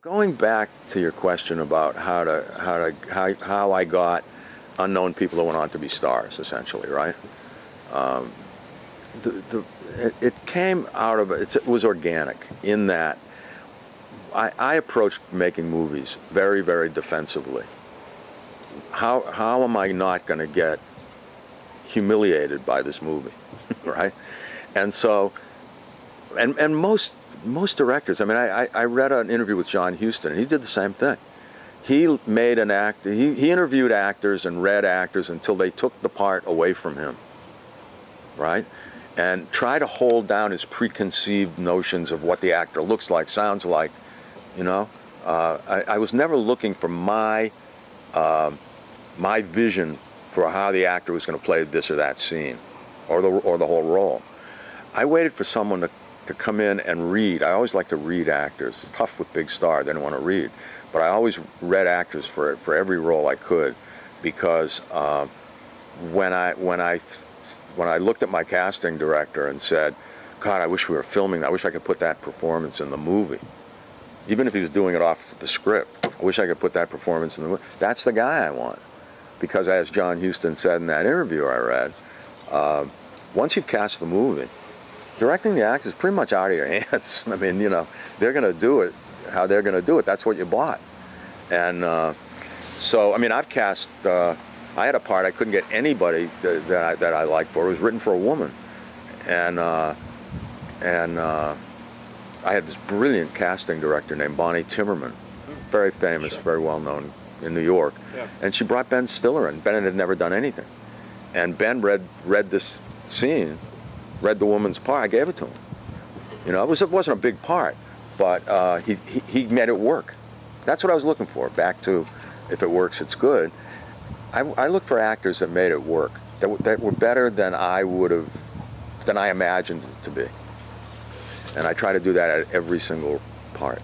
Going back to your question about how I got unknown people who went on to be stars, essentially, right? It came out of it was organic in that I approached making movies very, very defensively. How am I not going to get humiliated by this movie, right? And so, and most directors. I mean, I read an interview with John Huston, and he did the same thing. He made an act. He interviewed actors and read actors until they took the part away from him, right? And try to hold down his preconceived notions of what the actor looks like, sounds like, you know. I was never looking for my vision for how the actor was going to play this or that scene, or the whole role. I waited for someone to come in and read. I always like to read actors. It's tough with big stars; they don't want to read. But I always read actors for every role I could, because when I looked at my casting director and said, "God, I wish we were filming that. I wish I could put that performance in the movie." Even if he was doing it off the script, I wish I could put that performance in the movie. That's the guy I want. Because as John Huston said in that interview I read, once you've cast the movie, directing the actors is pretty much out of your hands. I mean, you know, they're going to do it how they're going to do it. That's what you bought. And so, I mean, I've cast, I had a part I couldn't get anybody that I liked for. It was written for a woman. And I had this brilliant casting director named Bonnie Timmerman, very famous, very well known in New York. Yeah. And she brought Ben Stiller in. Ben had never done anything. And Ben read this scene, read the woman's part. I gave it to him. You know, it wasn't a big part, but he made it work. That's what I was looking for. Back to, if it works, it's good. I looked for actors that made it work, that were better than I imagined it to be. And I try to do that at every single part.